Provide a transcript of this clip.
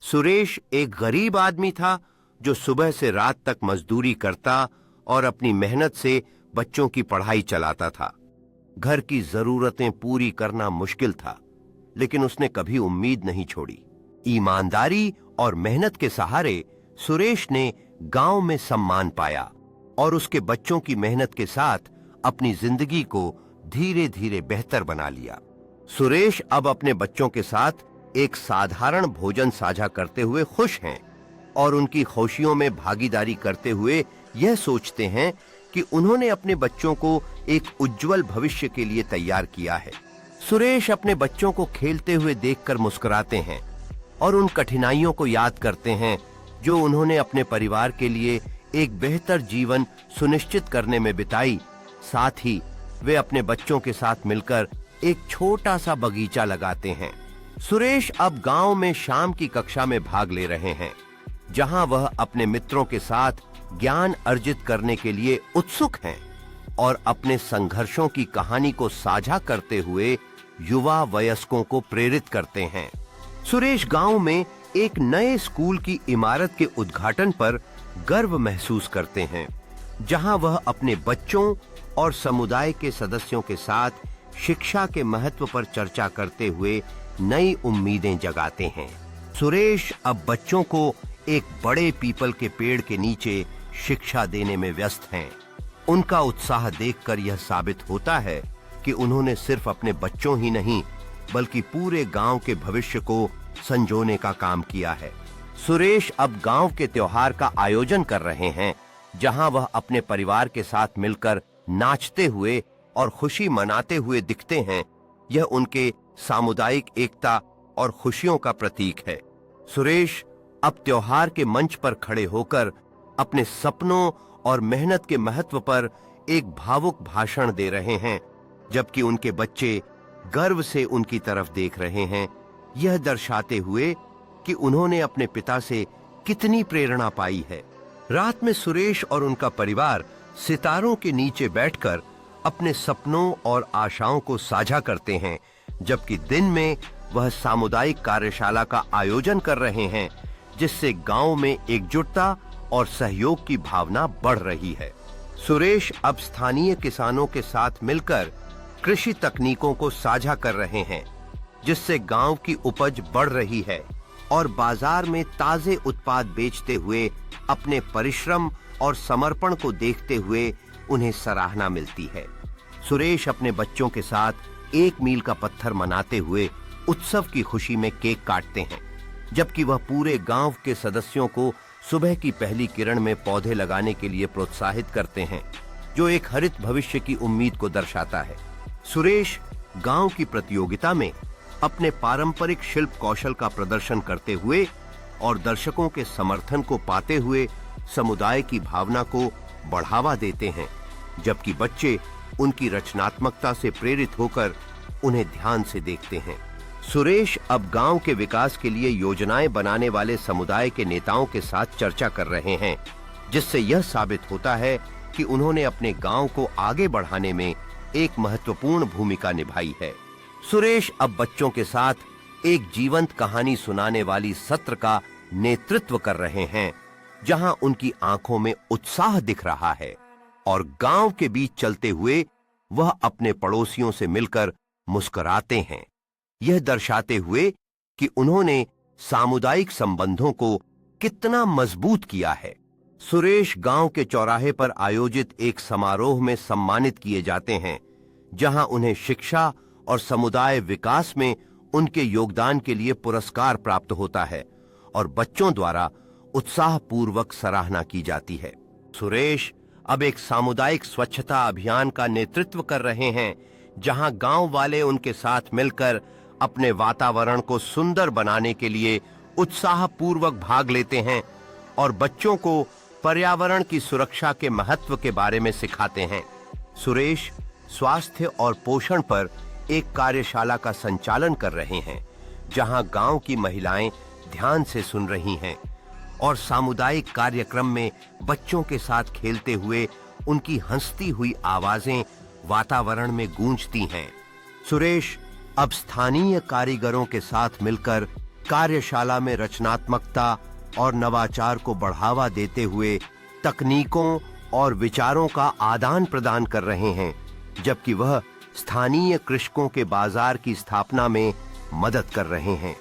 सुरेश एक गरीब आदमी था जो सुबह से रात तक मजदूरी करता और अपनी मेहनत से बच्चों की पढ़ाई चलाता था। घर की जरूरतें पूरी करना मुश्किल था, लेकिन उसने कभी उम्मीद नहीं छोड़ी। ईमानदारी और मेहनत के सहारे सुरेश ने गांव में सम्मान पाया और उसके बच्चों की मेहनत के साथ अपनी जिंदगी को धीरे धीरे बेहतर बना लिया। सुरेश अब अपने बच्चों के साथ एक साधारण भोजन साझा करते हुए खुश हैं और उनकी खुशियों में भागीदारी करते हुए यह सोचते हैं कि उन्होंने अपने बच्चों को एक उज्जवल भविष्य के लिए तैयार किया है। सुरेश अपने बच्चों को खेलते हुए देखकर मुस्कुराते हैं और उन कठिनाइयों को याद करते हैं जो उन्होंने अपने परिवार के लिए एक बेहतर जीवन सुनिश्चित करने में बिताई। साथ ही वे अपने बच्चों के साथ मिलकर एक छोटा सा बगीचा लगाते हैं। सुरेश अब गांव में शाम की कक्षा में भाग ले रहे हैं, जहां वह अपने मित्रों के साथ ज्ञान अर्जित करने के लिए उत्सुक हैं और अपने संघर्षों की कहानी को साझा करते हुए युवा वयस्कों को प्रेरित करते हैं। सुरेश गांव में एक नए स्कूल की इमारत के उद्घाटन पर गर्व महसूस करते हैं, जहां वह अपने बच्चों और समुदाय के सदस्यों के साथ शिक्षा के महत्व पर चर्चा करते हुए नई उम्मीदें जगाते हैं। सुरेश अब बच्चों को एक बड़े पीपल के पेड़ के नीचे शिक्षा देने में व्यस्त हैं। उनका उत्साह देखकर यह साबित होता है कि उन्होंने सिर्फ अपने बच्चों ही नहीं, बल्कि पूरे गांव के भविष्य को संजोने का काम किया है। सुरेश अब गांव के त्योहार का आयोजन कर रहे हैं, जहां वह अपने परिवार के साथ मिलकर नाचते हुए और खुशी मनाते हुए दिखते हैं। यह उनके सामुदायिक एकता और खुशियों का प्रतीक है। सुरेश अब त्योहार के मंच पर खड़े होकर अपने सपनों और मेहनत के महत्व पर एक भावुक भाषण दे रहे हैं, जबकि उनके बच्चे गर्व से उनकी तरफ देख रहे हैं, यह दर्शाते हुए कि उन्होंने अपने पिता से कितनी प्रेरणा पाई है। रात में सुरेश और उनका परिवार सितारों के नीचे बैठकर अपने सपनों और आशाओं को साझा करते हैं, जबकि दिन में वह सामुदायिक कार्यशाला का आयोजन कर रहे हैं, जिससे गांव में एकजुटता और सहयोग की भावना बढ़ रही है। सुरेश अब स्थानीय किसानों के साथ मिलकर कृषि तकनीकों को साझा कर रहे हैं, जिससे गांव की उपज बढ़ रही है और बाजार में ताजे उत्पाद बेचते हुए अपने परिश्रम और समर्पण को देखते हुए उन्हें सराहना मिलती है। सुरेश अपने बच्चों के साथ एक मील का पत्थर मनाते हुए उत्सव की खुशी में केक काटते हैं, जबकि वह पूरे गांव के सदस्यों को सुबह की पहली किरण में पौधे लगाने के लिए प्रोत्साहित करते हैं, जो एक हरित भविष्य की उम्मीद को दर्शाता है। सुरेश गांव की प्रतियोगिता में अपने पारंपरिक शिल्प कौशल का प्रदर्शन करते हुए और दर्शकों के समर्थन को पाते हुए समुदाय की भावना को बढ़ावा देते हैं, जबकि बच्चे उनकी रचनात्मकता से प्रेरित होकर उन्हें ध्यान से देखते हैं। सुरेश अब गांव के विकास के लिए योजनाएं बनाने वाले समुदाय के नेताओं के साथ चर्चा कर रहे हैं, जिससे यह साबित होता है कि उन्होंने अपने गांव को आगे बढ़ाने में एक महत्वपूर्ण भूमिका निभाई है। सुरेश अब बच्चों के साथ एक जीवंत कहानी सुनाने वाली सत्र का नेतृत्व कर रहे हैं, जहां उनकी आंखों में उत्साह दिख रहा है और गांव के बीच चलते हुए वह अपने पड़ोसियों से मिलकर मुस्कुराते हैं, यह दर्शाते हुए कि उन्होंने सामुदायिक संबंधों को कितना मजबूत किया है। सुरेश गांव के चौराहे पर आयोजित एक समारोह में सम्मानित किए जाते हैं, जहां उन्हें शिक्षा और समुदाय विकास में उनके योगदान के लिए पुरस्कार प्राप्त होता है और बच्चों द्वारा उत्साहपूर्वक सराहना की जाती है। सुरेश अब एक सामुदायिक स्वच्छता अभियान का नेतृत्व कर रहे हैं, जहां गांव वाले उनके साथ मिलकर अपने वातावरण को सुंदर बनाने के लिए उत्साहपूर्वक भाग लेते हैं और बच्चों को पर्यावरण की सुरक्षा के महत्व के बारे में सिखाते हैं। सुरेश स्वास्थ्य और पोषण पर एक कार्यशाला का संचालन कर रहे हैं, जहां गांव की महिलाएं ध्यान से सुन रही हैं और सामुदायिक कार्यक्रम में बच्चों के साथ खेलते हुए उनकी हंसती हुई आवाजें वातावरण में गूंजती हैं। सुरेश अब स्थानीय कारीगरों के साथ मिलकर कार्यशाला में रचनात्मकता और नवाचार को बढ़ावा देते हुए तकनीकों और विचारों का आदान प्रदान कर रहे हैं, जबकि वह स्थानीय कृषकों के बाजार की स्थापना में मदद कर रहे हैं।